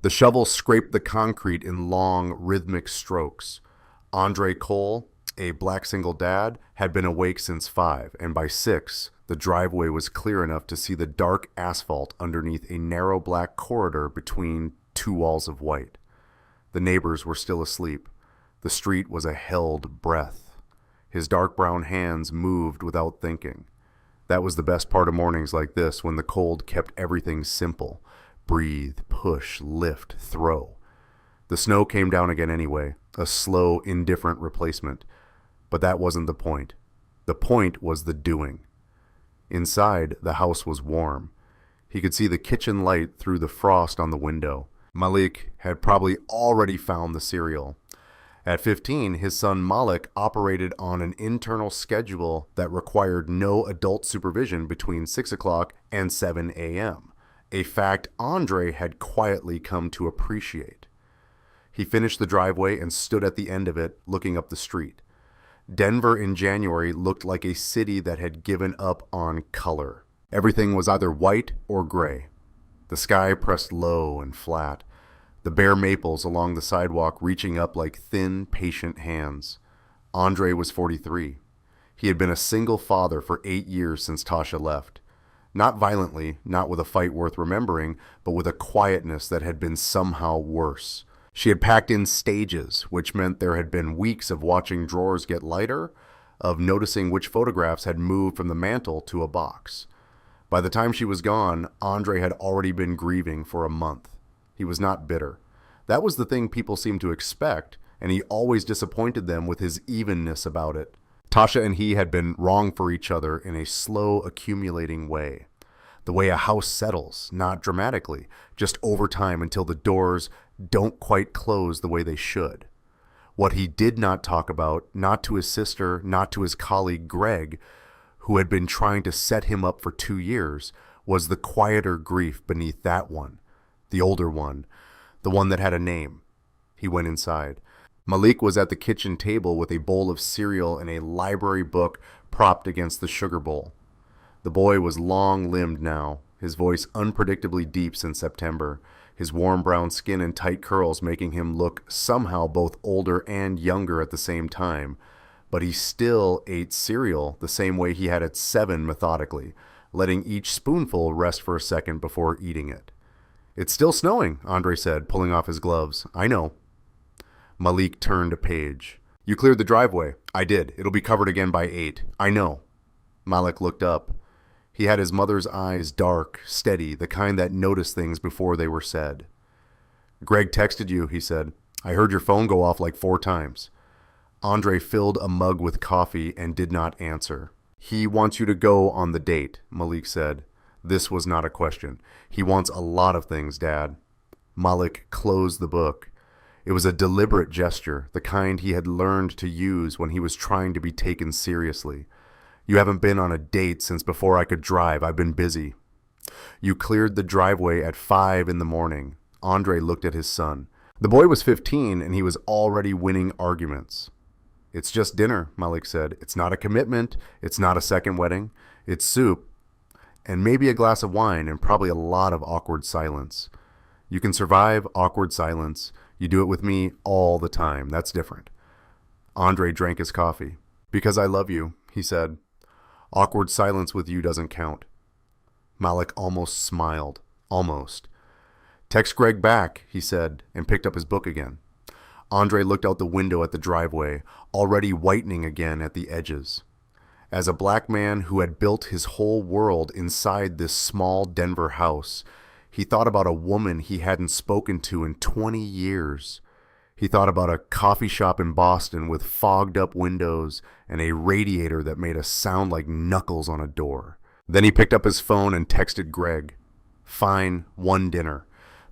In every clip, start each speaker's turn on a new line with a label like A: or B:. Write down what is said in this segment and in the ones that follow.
A: The shovel scraped the concrete in long, rhythmic strokes. Andre Cole, a black single dad, had been awake since 5, and by 6, the driveway was clear enough to see the dark asphalt underneath a narrow black corridor between two walls of white. The neighbors were still asleep. The street was a held breath. His dark brown hands moved without thinking. That was the best part of mornings like this, when the cold kept everything simple. Breathe, push, lift, throw. The snow came down again anyway, a slow, indifferent replacement. But that wasn't the point. The point was the doing. Inside, the house was warm. He could see the kitchen light through the frost on the window. Malik had probably already found the cereal. At 15, his son Malik operated on an internal schedule that required no adult supervision between 6 o'clock and 7 a.m., a fact Andre had quietly come to appreciate. He finished the driveway and stood at the end of it, looking up the street. Denver in January looked like a city that had given up on color. Everything was either white or gray. The sky pressed low and flat, the bare maples along the sidewalk reaching up like thin, patient hands. Andre was 43. He had been a single father for 8 years since Tasha left. Not violently, not with a fight worth remembering, but with a quietness that had been somehow worse. She had packed in stages, which meant there had been weeks of watching drawers get lighter, of noticing which photographs had moved from the mantle to a box. By the time she was gone, Andre had already been grieving for a month. He was not bitter. That was the thing people seemed to expect, and he always disappointed them with his evenness about it. Tasha and he had been wrong for each other in a slow, accumulating way. The way a house settles, not dramatically, just over time until the doors don't quite close the way they should. What he did not talk about, not to his sister, not to his colleague Greg, who had been trying to set him up for 2 years, was the quieter grief beneath that one, the older one, the one that had a name. He went inside. Malik was at the kitchen table with a bowl of cereal and a library book propped against the sugar bowl. The boy was long-limbed now, his voice unpredictably deep since September, his warm brown skin and tight curls making him look somehow both older and younger at the same time. But he still ate cereal the same way he had at 7 methodically, letting each spoonful rest for a second before eating it. "It's still snowing," Andre said, pulling off his gloves. "I know." Malik turned a page. "You cleared the driveway." "I did. It'll be covered again by 8. "I know." Malik looked up. He had his mother's eyes, dark, steady, the kind that noticed things before they were said. "Greg texted you," he said. "I heard your phone go off like 4 times. Andre filled a mug with coffee and did not answer. "He wants you to go on the date," Malik said. This was not a question. "He wants a lot of things, Dad." Malik closed the book. It was a deliberate gesture, the kind he had learned to use when he was trying to be taken seriously. "You haven't been on a date since before I could drive. I've been busy." "You cleared the driveway at 5 in the morning." Andre looked at his son. The boy was 15 and he was already winning arguments. "It's just dinner," Malik said. "It's not a commitment. It's not a second wedding. It's soup. And maybe a glass of wine and probably a lot of awkward silence. You can survive awkward silence. You do it with me all the time. That's different." Andre drank his coffee. "Because I love you," he said. "Awkward silence with you doesn't count." Malik almost smiled. Almost. "Text Greg back," he said, and picked up his book again. Andre looked out the window at the driveway, already whitening again at the edges. As a black man who had built his whole world inside this small Denver house, he thought about a woman he hadn't spoken to in 20 years. He thought about a coffee shop in Boston with fogged up windows and a radiator that made a sound like knuckles on a door. Then he picked up his phone and texted Greg. Fine, one dinner.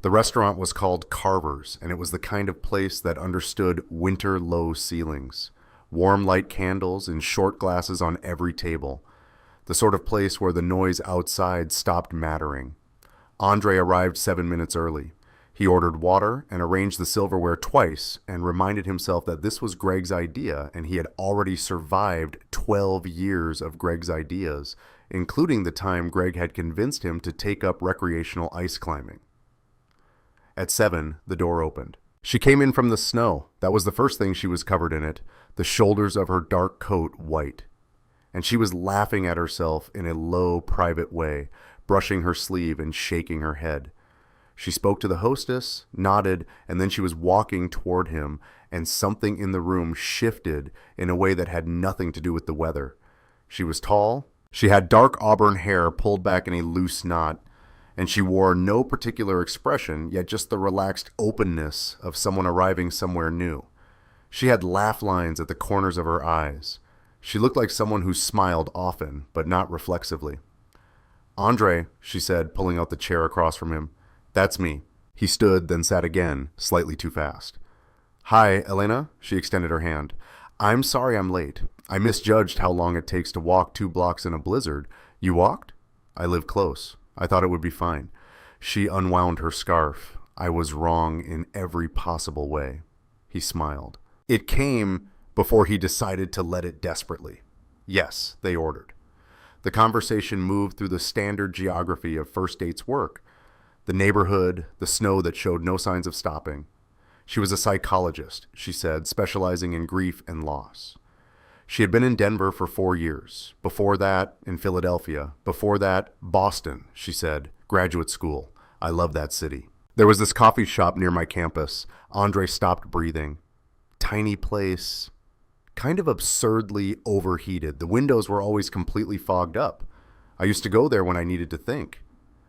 A: The restaurant was called Carver's, and it was the kind of place that understood winter low ceilings. Warm light candles and short glasses on every table. The sort of place where the noise outside stopped mattering. Andre arrived 7 minutes early. He ordered water and arranged the silverware twice and reminded himself that this was Greg's idea and he had already survived 12 years of Greg's ideas, including the time Greg had convinced him to take up recreational ice climbing. At 7, the door opened. She came in from the snow. That was the first thing she was covered in it, the shoulders of her dark coat white. And she was laughing at herself in a low, private way, brushing her sleeve and shaking her head. She spoke to the hostess, nodded, and then she was walking toward him, and something in the room shifted in a way that had nothing to do with the weather. She was tall. She had dark auburn hair pulled back in a loose knot, and she wore no particular expression, yet just the relaxed openness of someone arriving somewhere new. She had laugh lines at the corners of her eyes. She looked like someone who smiled often, but not reflexively. "Andre," she said, pulling out the chair across from him. "That's me." He stood, then sat again, slightly too fast. "Hi, Elena," she extended her hand. "I'm sorry I'm late. I misjudged how long it takes to walk 2 blocks in a blizzard. You walked?" "I live close. I thought it would be fine." She unwound her scarf. "I was wrong in every possible way." He smiled. It came before he decided to let it desperately. Yes, they ordered. The conversation moved through the standard geography of first dates work. The neighborhood, the snow that showed no signs of stopping. She was a psychologist, she said, specializing in grief and loss. She had been in Denver for 4 years. Before that, in Philadelphia. Before that, Boston, she said, graduate school. I love that city. There was this coffee shop near my campus. Andre stopped breathing. Tiny place, kind of absurdly overheated. The windows were always completely fogged up. I used to go there when I needed to think.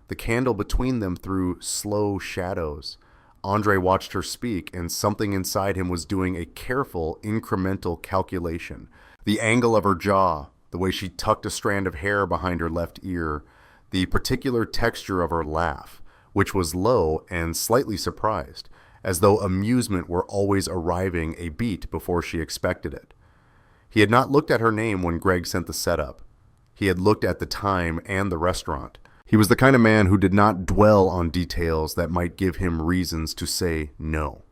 A: The candle between them threw slow shadows. Andre watched her speak, and something inside him was doing a careful, incremental calculation. The angle of her jaw, the way she tucked a strand of hair behind her left ear, the particular texture of her laugh, which was low and slightly surprised, as though amusement were always arriving a beat before she expected it. He had not looked at her name when Greg sent the setup. He had looked at the time and the restaurant. He was the kind of man who did not dwell on details that might give him reasons to say no.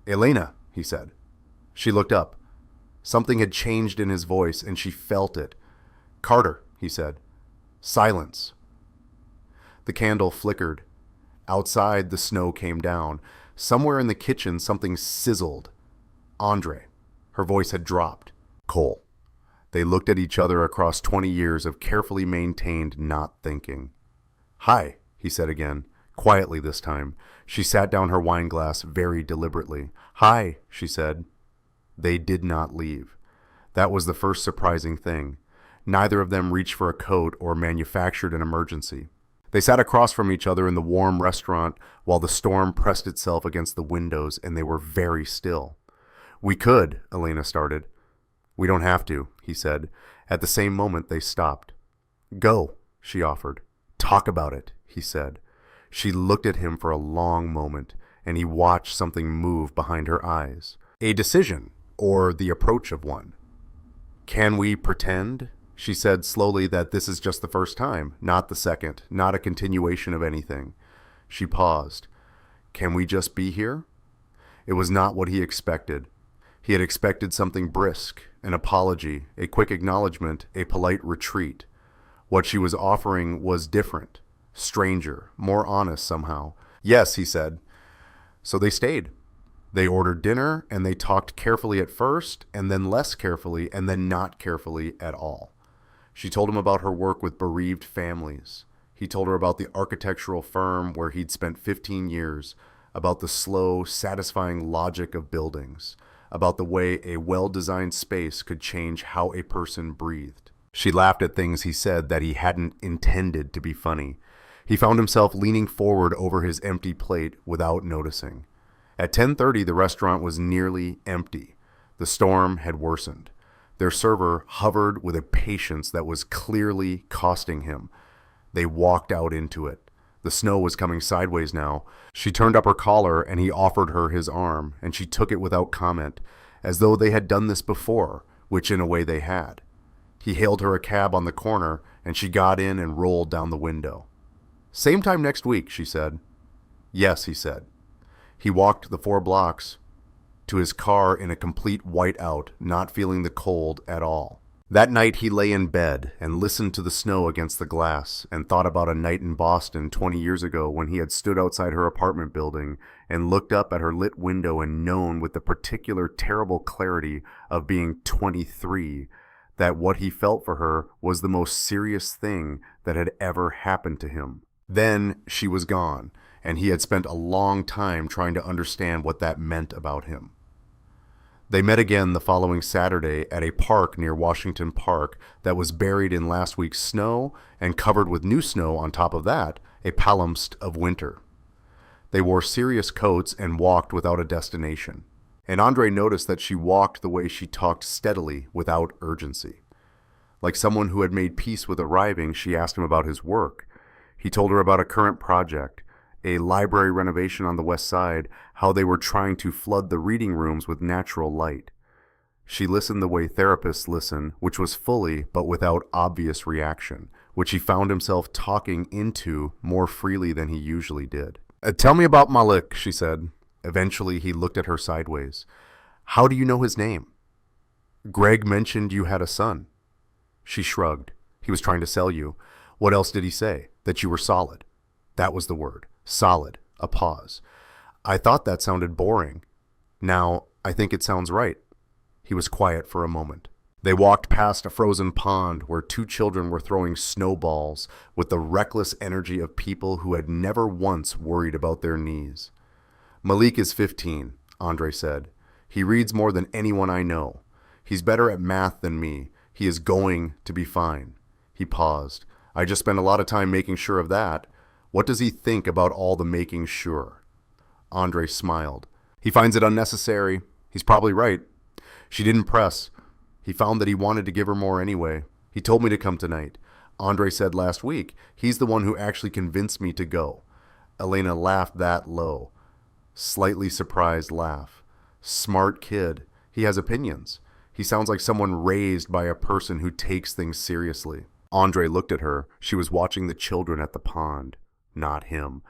A: "Elena," he said. She looked up. Something had changed in his voice, and she felt it. "Carter," he said. Silence. The candle flickered. Outside, the snow came down. Somewhere in the kitchen, something sizzled. "Andre." Her voice had dropped. "Cole." They looked at each other across 20 years of carefully maintained not thinking. "Hi," he said again, quietly this time. She sat down her wine glass very deliberately. "Hi," she said. They did not leave. That was the first surprising thing. Neither of them reached for a coat or manufactured an emergency. They sat across from each other in the warm restaurant while the storm pressed itself against the windows, and they were very still. "We could," Elena started. "We don't have to," he said. At the same moment, they stopped. "Go," she offered. "Talk about it," he said. She looked at him for a long moment, and he watched something move behind her eyes. A decision, or the approach of one. "Can we pretend," she said slowly, "that this is just the first time, not the second, not a continuation of anything?" She paused. "Can we just be here?" It was not what he expected. He had expected something brisk, an apology, a quick acknowledgement, a polite retreat. What she was offering was different, stranger, more honest somehow. "Yes," he said. So they stayed. They ordered dinner, and they talked carefully at first, and then less carefully, and then not carefully at all. She told him about her work with bereaved families. He told her about the architectural firm where he'd spent 15 years, about the slow, satisfying logic of buildings, about the way a well-designed space could change how a person breathed. She laughed at things he said that he hadn't intended to be funny. He found himself leaning forward over his empty plate without noticing. At 10:30, the restaurant was nearly empty. The storm had worsened. Their server hovered with a patience that was clearly costing him. They walked out into it. The snow was coming sideways now. She turned up her collar, and he offered her his arm, and she took it without comment, as though they had done this before, which in a way they had. He hailed her a cab on the corner, and she got in and rolled down the window. "Same time next week," she said. "Yes," he said. He walked the 4 blocks to his car in a complete whiteout, not feeling the cold at all. That night he lay in bed and listened to the snow against the glass and thought about a night in Boston 20 years ago when he had stood outside her apartment building and looked up at her lit window and known with the particular terrible clarity of being 23 that what he felt for her was the most serious thing that had ever happened to him. Then she was gone, and he had spent a long time trying to understand what that meant about him. They met again the following Saturday at a park near Washington Park that was buried in last week's snow and covered with new snow on top of that, a palimpsest of winter. They wore serious coats and walked without a destination. And Andre noticed that she walked the way she talked steadily without urgency. Like someone who had made peace with arriving, she asked him about his work. He told her about a current project, a library renovation on the west side, how they were trying to flood the reading rooms with natural light. She listened the way therapists listen, which was fully but without obvious reaction, which he found himself talking into more freely than he usually did. Tell me about Malik, she said. Eventually he looked at her sideways. How do you know his name? Greg mentioned you had a son. She shrugged. He was trying to sell you. What else did he say? That you were solid. That was the word. Solid. A pause. I thought that sounded boring. Now, I think it sounds right. He was quiet for a moment. They walked past a frozen pond where two children were throwing snowballs with the reckless energy of people who had never once worried about their knees. Malik is 15, Andre said. He reads more than anyone I know. He's better at math than me. He is going to be fine. He paused. I just spent a lot of time making sure of that. What does he think about all the making sure? Andre smiled. He finds it unnecessary. He's probably right. She didn't press. He found that he wanted to give her more anyway. He told me to come tonight. Andre said last week he's the one who actually convinced me to go. Elena laughed that low. Slightly surprised laugh. Smart kid. He has opinions. He sounds like someone raised by a person who takes things seriously. Andre looked at her. She was watching the children at the pond. Not him.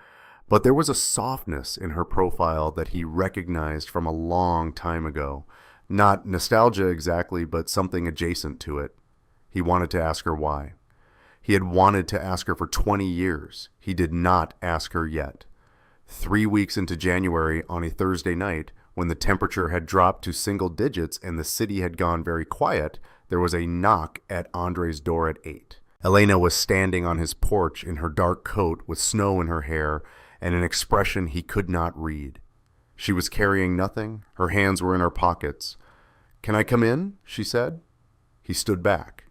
A: But there was a softness in her profile that he recognized from a long time ago. Not nostalgia exactly, but something adjacent to it. He wanted to ask her why. He had wanted to ask her for 20 years. He did not ask her yet. 3 weeks into January, on a Thursday night, when the temperature had dropped to single digits and the city had gone very quiet, there was a knock at Andre's door at 8. Elena was standing on his porch in her dark coat with snow in her hair and an expression he could not read. She was carrying nothing. Her hands were in her pockets. "Can I come in?" she said. He stood back.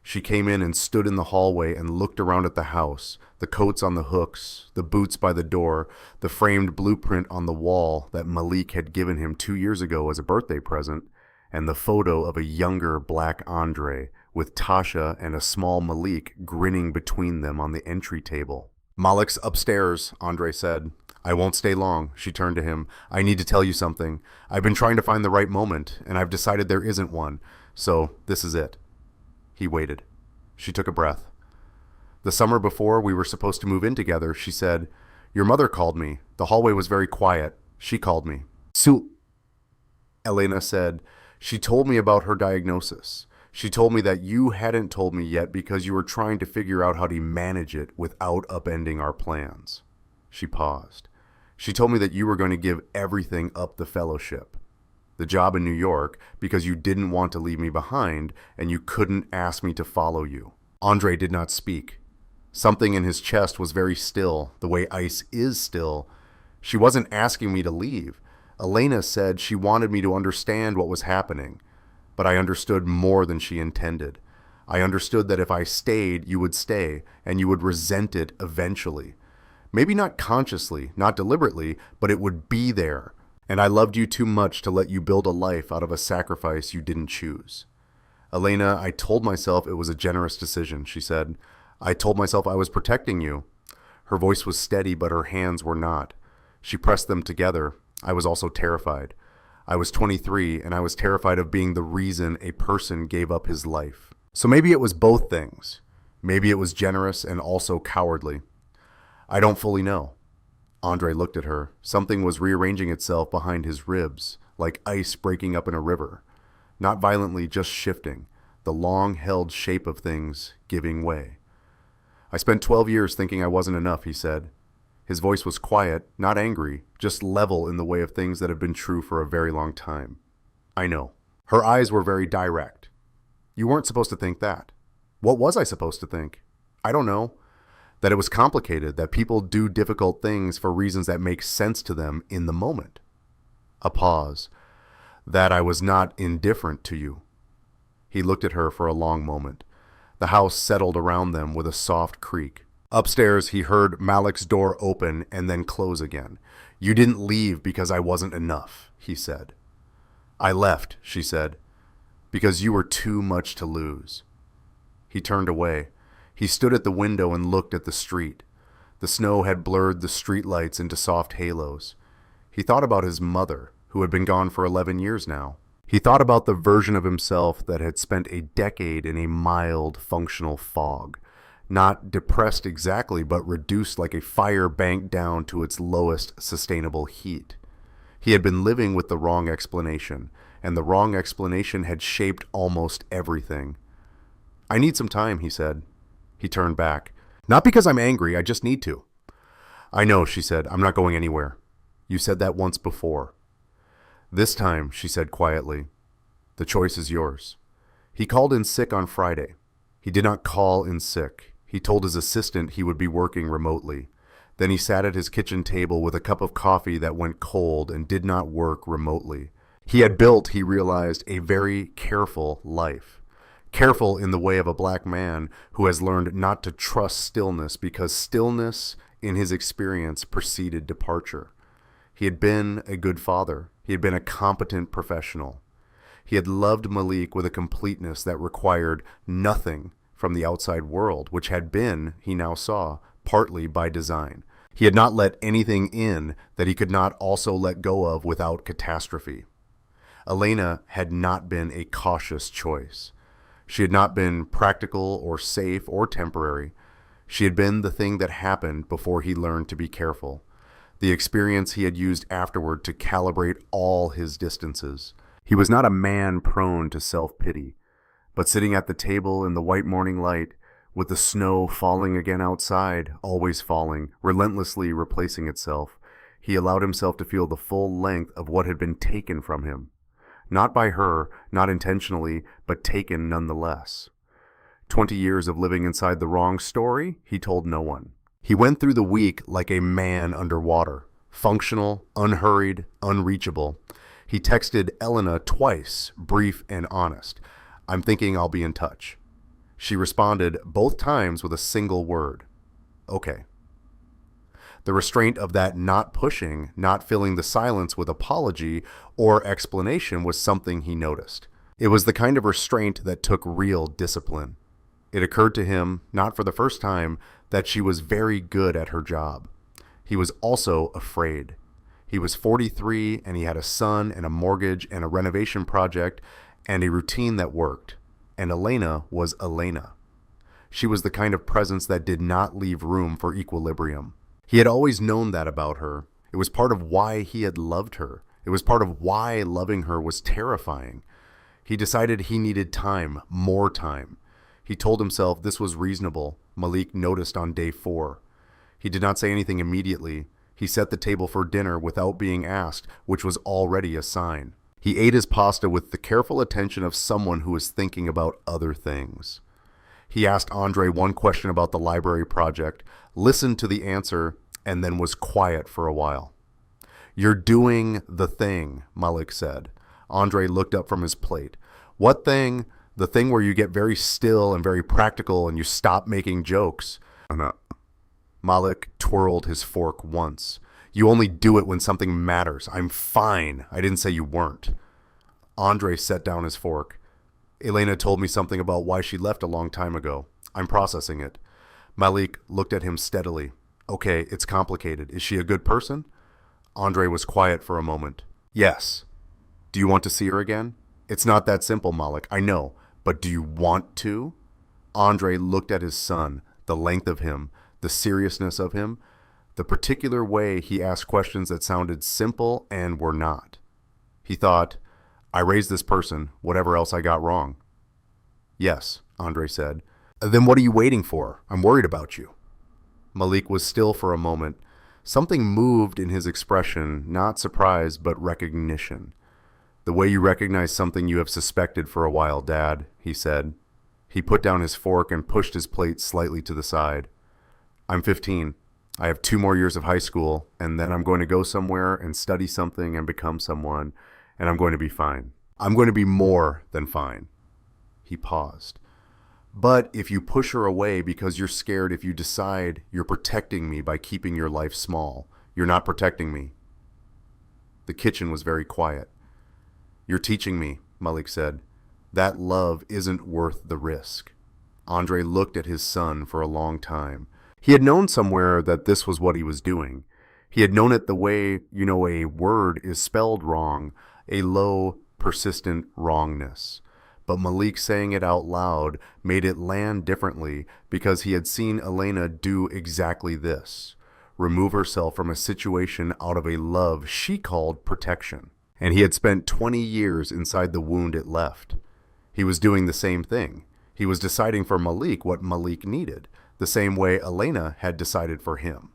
A: She came in and stood in the hallway and looked around at the house, the coats on the hooks, the boots by the door, the framed blueprint on the wall that Malik had given him 2 years ago as a birthday present, and the photo of a younger black Andre with Tasha and a small Malik grinning between them on the entry table. "Malik's upstairs," Andre said. "I won't stay long." She turned to him. "I need to tell you something. I've been trying to find the right moment, and I've decided there isn't one. So this is it." He waited. She took a breath. "The summer before we were supposed to move in together," she said, "your mother called me. The hallway was very quiet. She called me." "Sue," Elena said. "She told me about her diagnosis. She told me that you hadn't told me yet because you were trying to figure out how to manage it without upending our plans." She paused. "She told me that you were going to give everything up the fellowship, the job in New York, because you didn't want to leave me behind and you couldn't ask me to follow you." Andre did not speak. Something in his chest was very still, the way ice is still. She wasn't asking me to leave. Elena said she wanted me to understand what was happening, but I understood more than she intended. I understood that if I stayed, you would stay, and you would resent it eventually. Maybe not consciously, not deliberately, but it would be there. And I loved you too much to let you build a life out of a sacrifice you didn't choose. "Elena, I told myself it was a generous decision," she said. "I told myself I was protecting you." Her voice was steady, but her hands were not. She pressed them together. I was also terrified. I was 23, and I was terrified of being the reason a person gave up his life. So maybe it was both things. Maybe it was generous and also cowardly. I don't fully know. Andre looked at her. Something was rearranging itself behind his ribs, like ice breaking up in a river. Not violently, just shifting. the long-held shape of things giving way. I spent 12 years thinking I wasn't enough, he said. His voice was quiet, not angry, just level in the way of things that have been true for a very long time. I know. Her eyes were very direct. You weren't supposed to think that. What was I supposed to think? I don't know. That it was complicated, that people do difficult things for reasons that make sense to them in the moment. A pause. That I was not indifferent to you. He looked at her for a long moment. The house settled around them with a soft creak. Upstairs, he heard Malik's door open and then close again. You didn't leave because I wasn't enough, he said. I left, she said, because you were too much to lose. He turned away. He stood at the window and looked at the street. The snow had blurred the streetlights into soft halos. He thought about his mother, who had been gone for 11 years now. He thought about the version of himself that had spent a decade in a mild, functional fog. Not depressed exactly, but reduced like a fire banked down to its lowest sustainable heat. He had been living with the wrong explanation, and the wrong explanation had shaped almost everything. I need some time, he said. He turned back. Not because I'm angry, I just need to. I know, she said. I'm not going anywhere. You said that once before. This time, she said quietly, the choice is yours. He called in sick on Friday. He did not call in sick. He told his assistant he would be working remotely. Then he sat at his kitchen table with a cup of coffee that went cold and did not work remotely. He had built, he realized, a very careful life. Careful in the way of a black man who has learned not to trust stillness because stillness, in his experience, preceded departure. He had been a good father. He had been a competent professional. He had loved Malik with a completeness that required nothing from the outside world, which had been, he now saw, partly by design. He had not let anything in that he could not also let go of without catastrophe. Elena had not been a cautious choice. She had not been practical or safe or temporary. She had been the thing that happened before he learned to be careful. The experience he had used afterward to calibrate all his distances. He was not a man prone to self-pity, but sitting at the table in the white morning light, with the snow falling again outside, always falling, relentlessly replacing itself, he allowed himself to feel the full length of what had been taken from him. Not by her, not intentionally, but taken nonetheless. 20 years of living inside the wrong story, he told no one. He went through the week like a man underwater, functional, unhurried, unreachable. He texted Elena twice, brief and honest. I'm thinking I'll be in touch. She responded both times with a single word. Okay. The restraint of that not pushing, not filling the silence with apology or explanation was something he noticed. It was the kind of restraint that took real discipline. It occurred to him, not for the first time, that she was very good at her job. He was also afraid. He was 43 and he had a son and a mortgage and a renovation project and a routine that worked. And Elena was Elena. She was the kind of presence that did not leave room for equilibrium. He had always known that about her. It was part of why he had loved her. It was part of why loving her was terrifying. He decided he needed time, more time. He told himself this was reasonable. Malik noticed on day 4. He did not say anything immediately. He set the table for dinner without being asked, which was already a sign. He ate his pasta with the careful attention of someone who was thinking about other things. He asked Andre one question about the library project, listened to the answer, and then was quiet for a while. You're doing the thing, Malik said. Andre looked up from his plate. What thing? The thing where you get very still and very practical and you stop making jokes. Malik twirled his fork once. You only do it when something matters. I'm fine. I didn't say you weren't. Andre set down his fork. Elena told me something about why she left a long time ago. I'm processing it. Malik looked at him steadily. Okay, it's complicated. Is she a good person? Andre was quiet for a moment. Yes. Do you want to see her again? It's not that simple, Malik. I know. But do you want to? Andre looked at his son, the length of him, the seriousness of him, the particular way he asked questions that sounded simple and were not. He thought, I raised this person, whatever else I got wrong. Yes, Andre said. Then what are you waiting for? I'm worried about you. Malik was still for a moment. Something moved in his expression, not surprise, but recognition. The way you recognize something you have suspected for a while, Dad, he said. He put down his fork and pushed his plate slightly to the side. I'm 15. I have 2 more years of high school, and then I'm going to go somewhere and study something and become someone, and I'm going to be fine. I'm going to be more than fine. He paused. But if you push her away because you're scared, if you decide you're protecting me by keeping your life small, you're not protecting me. The kitchen was very quiet. You're teaching me, Malik said. That love isn't worth the risk. Andre looked at his son for a long time. He had known somewhere that this was what he was doing. He had known it the way, a word is spelled wrong, a low, persistent wrongness. But Malik saying it out loud made it land differently because he had seen Elena do exactly this, remove herself from a situation out of a love she called protection. And he had spent 20 years inside the wound it left. He was doing the same thing. He was deciding for Malik what Malik needed, the same way Elena had decided for him.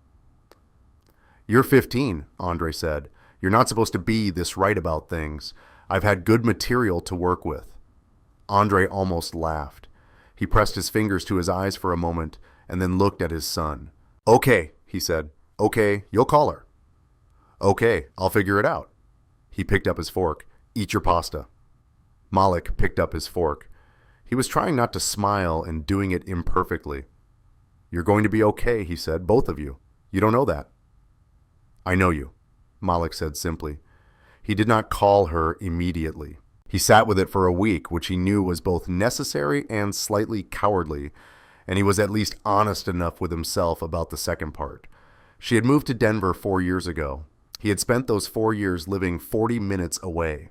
A: You're 15, Andre said. You're not supposed to be this right about things. I've had good material to work with. Andre almost laughed. He pressed his fingers to his eyes for a moment and then looked at his son. Okay, he said. Okay, you'll call her. Okay, I'll figure it out. He picked up his fork. Eat your pasta. Malik picked up his fork. He was trying not to smile and doing it imperfectly. You're going to be okay, he said, both of you. You don't know that. I know you, Malik said simply. He did not call her immediately. He sat with it for a week, which he knew was both necessary and slightly cowardly, and he was at least honest enough with himself about the second part. She had moved to Denver 4 years ago. He had spent those 4 years living 40 minutes away.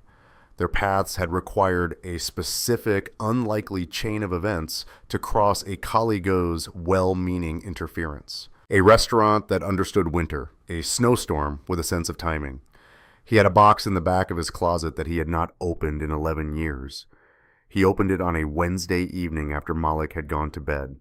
A: Their paths had required a specific, unlikely chain of events to cross a colleague's well-meaning interference. A restaurant that understood winter, a snowstorm with a sense of timing. He had a box in the back of his closet that he had not opened in 11 years. He opened it on a Wednesday evening after Malik had gone to bed.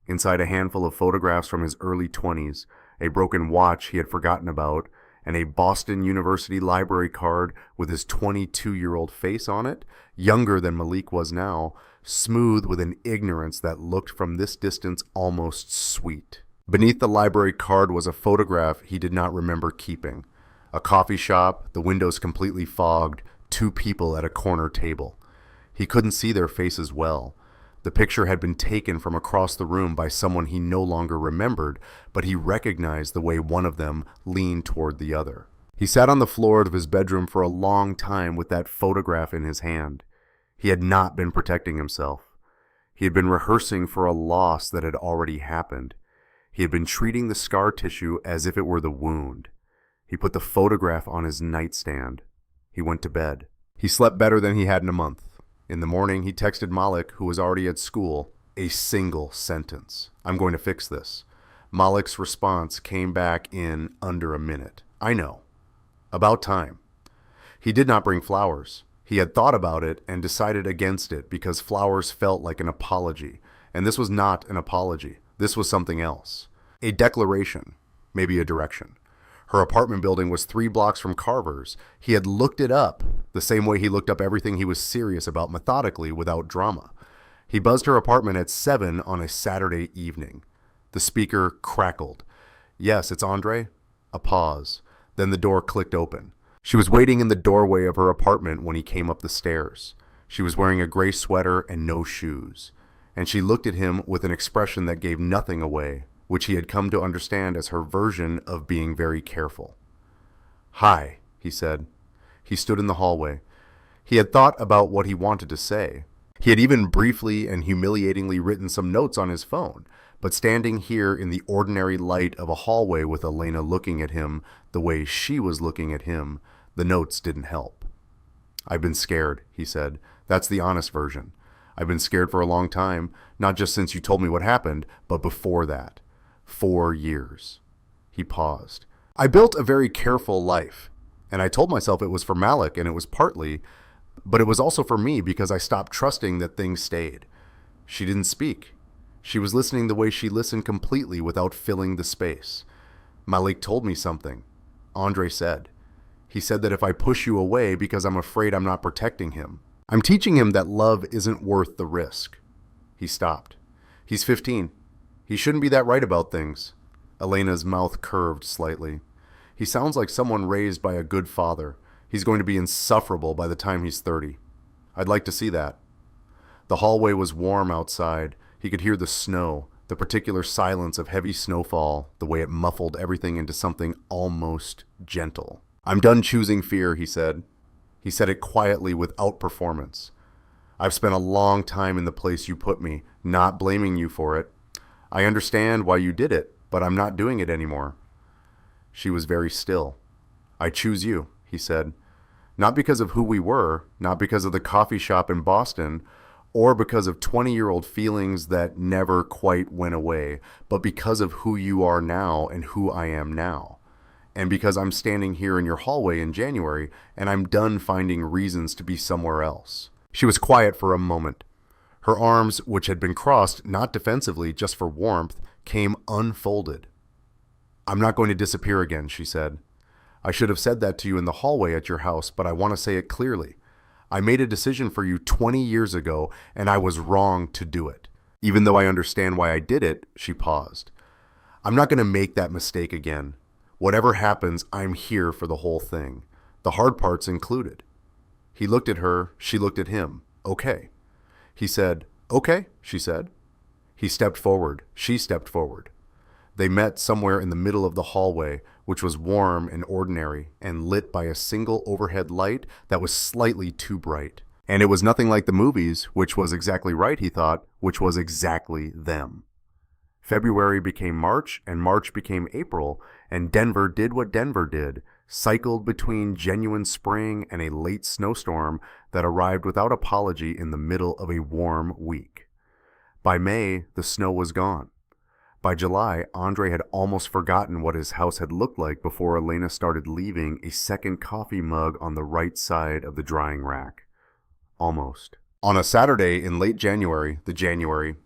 A: Inside a handful of photographs from his early 20s, a broken watch he had forgotten about, and a Boston University library card with his 22-year-old face on it, younger than Malik was now, smooth with an ignorance that looked from this distance almost sweet. Beneath the library card was a photograph he did not remember keeping. A coffee shop, the windows completely fogged, 2 people at a corner table. He couldn't see their faces well. The picture had been taken from across the room by someone he no longer remembered, but he recognized the way one of them leaned toward the other. He sat on the floor of his bedroom for a long time with that photograph in his hand. He had not been protecting himself. He had been rehearsing for a loss that had already happened. He had been treating the scar tissue as if it were the wound. He put the photograph on his nightstand. He went to bed. He slept better than he had in a month. In the morning, he texted Malik, who was already at school, a single sentence. I'm going to fix this. Malik's response came back in under a minute. I know. About time. He did not bring flowers. He had thought about it and decided against it because flowers felt like an apology. And this was not an apology. This was something else. A declaration. Maybe a direction. Her apartment building was 3 blocks from Carver's. He had looked it up, the same way he looked up everything he was serious about methodically without drama. He buzzed her apartment at 7 on a Saturday evening. The speaker crackled. Yes, it's Andre. A pause. Then the door clicked open. She was waiting in the doorway of her apartment when he came up the stairs. She was wearing a gray sweater and no shoes. And she looked at him with an expression that gave nothing away, which he had come to understand as her version of being very careful. Hi, he said. He stood in the hallway. He had thought about what he wanted to say. He had even briefly and humiliatingly written some notes on his phone, but standing here in the ordinary light of a hallway with Elena looking at him the way she was looking at him, the notes didn't help. I've been scared, he said. That's the honest version. I've been scared for a long time, not just since you told me what happened, but before that. 4 years. He paused. I built a very careful life, and I told myself it was for Malik, and it was partly, but it was also for me because I stopped trusting that things stayed. She didn't speak. She was listening the way she listened, completely without filling the space. Malik told me something. Andre said. He said that if I push you away because I'm afraid I'm not protecting him, I'm teaching him that love isn't worth the risk. He stopped. He's 15. He shouldn't be that right about things. Elena's mouth curved slightly. He sounds like someone raised by a good father. He's going to be insufferable by the time he's 30. I'd like to see that. The hallway was warm outside. He could hear the snow, the particular silence of heavy snowfall, the way it muffled everything into something almost gentle. I'm done choosing fear, he said. He said it quietly without performance. I've spent a long time in the place you put me, not blaming you for it. I understand why you did it, but I'm not doing it anymore. She was very still. I choose you, he said. Not because of who we were, not because of the coffee shop in Boston, or because of 20-year-old feelings that never quite went away, but because of who you are now and who I am now. And because I'm standing here in your hallway in January, and I'm done finding reasons to be somewhere else. She was quiet for a moment. Her arms, which had been crossed, not defensively, just for warmth, came unfolded. I'm not going to disappear again, she said. I should have said that to you in the hallway at your house, but I want to say it clearly. I made a decision for you 20 years ago, and I was wrong to do it. Even though I understand why I did it, she paused. I'm not going to make that mistake again. Whatever happens, I'm here for the whole thing. The hard parts included. He looked at her, she looked at him. Okay. He said, okay, she said. He stepped forward, she stepped forward. They met somewhere in the middle of the hallway, which was warm and ordinary and lit by a single overhead light that was slightly too bright. And it was nothing like the movies, which was exactly right, he thought, which was exactly them. February became March, and March became April, and Denver did what Denver did, cycled between genuine spring and a late snowstorm that arrived without apology in the middle of a warm week. By May, the snow was gone. By July, Andre had almost forgotten what his house had looked like before Elena started leaving a second coffee mug on the right side of the drying rack. Almost. On a Saturday in late January,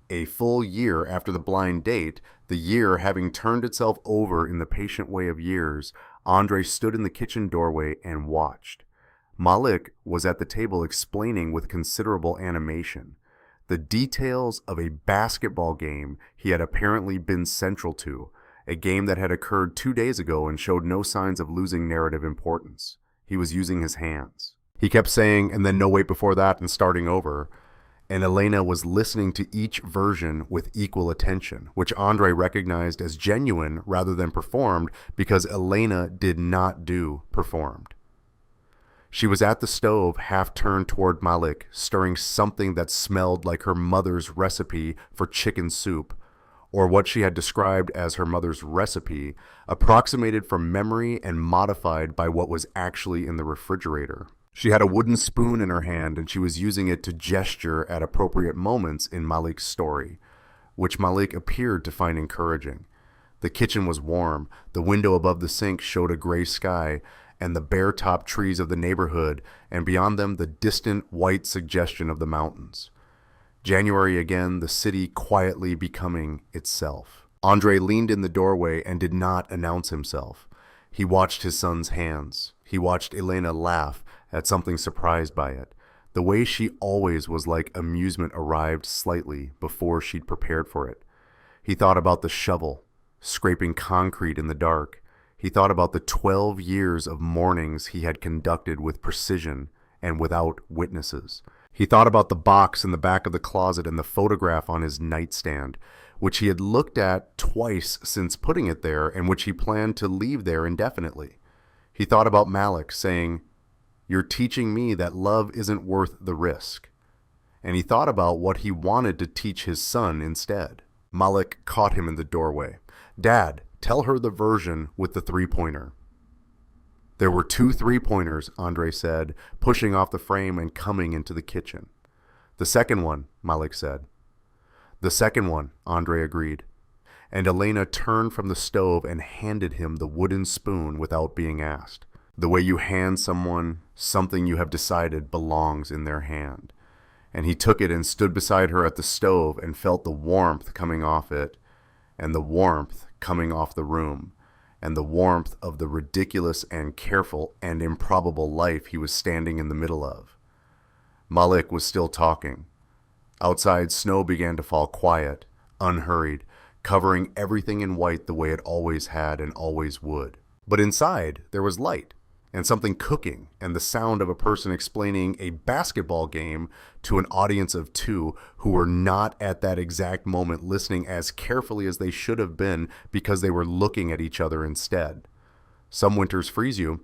A: a full year after the blind date, the year having turned itself over in the patient way of years, Andre stood in the kitchen doorway and watched. Malik was at the table explaining with considerable animation the details of a basketball game he had apparently been central to, a game that had occurred 2 days ago and showed no signs of losing narrative importance. He was using his hands. He kept saying, and then no wait before that, and starting over. And Elena was listening to each version with equal attention, which Andre recognized as genuine rather than performed because Elena did not do performed. She was at the stove, half turned toward Malik, stirring something that smelled like her mother's recipe for chicken soup, or what she had described as her mother's recipe, approximated from memory and modified by what was actually in the refrigerator. She had a wooden spoon in her hand, and she was using it to gesture at appropriate moments in Malik's story, which Malik appeared to find encouraging. The kitchen was warm, the window above the sink showed a gray sky, and the bare-topped trees of the neighborhood, and beyond them the distant white suggestion of the mountains. January again, the city quietly becoming itself. Andre leaned in the doorway and did not announce himself. He watched his son's hands. He watched Elena laugh at something surprised by it. The way she always was, like amusement arrived slightly before she'd prepared for it. He thought about the shovel, scraping concrete in the dark. He thought about the 12 years of mornings he had conducted with precision and without witnesses. He thought about the box in the back of the closet and the photograph on his nightstand, which he had looked at twice since putting it there and which he planned to leave there indefinitely. He thought about Malik saying, "You're teaching me that love isn't worth the risk." And he thought about what he wanted to teach his son instead. Malik caught him in the doorway. "Dad, tell her the version with the three-pointer." There were 2 three-pointers, Andre said, pushing off the frame and coming into the kitchen. "The second one," Malik said. "The second one," Andre agreed. And Elena turned from the stove and handed him the wooden spoon without being asked. The way you hand someone something you have decided belongs in their hand. and he took it and stood beside her at the stove and felt the warmth coming off it, and the warmth coming off the room, and the warmth of the ridiculous and careful and improbable life he was standing in the middle of. Malik was still talking. Outside, snow began to fall quiet, unhurried, covering everything in white the way it always had and always would. But inside, there was light, and something cooking, and the sound of a person explaining a basketball game to an audience of two who were not at that exact moment listening as carefully as they should have been because they were looking at each other instead. Some winters freeze you,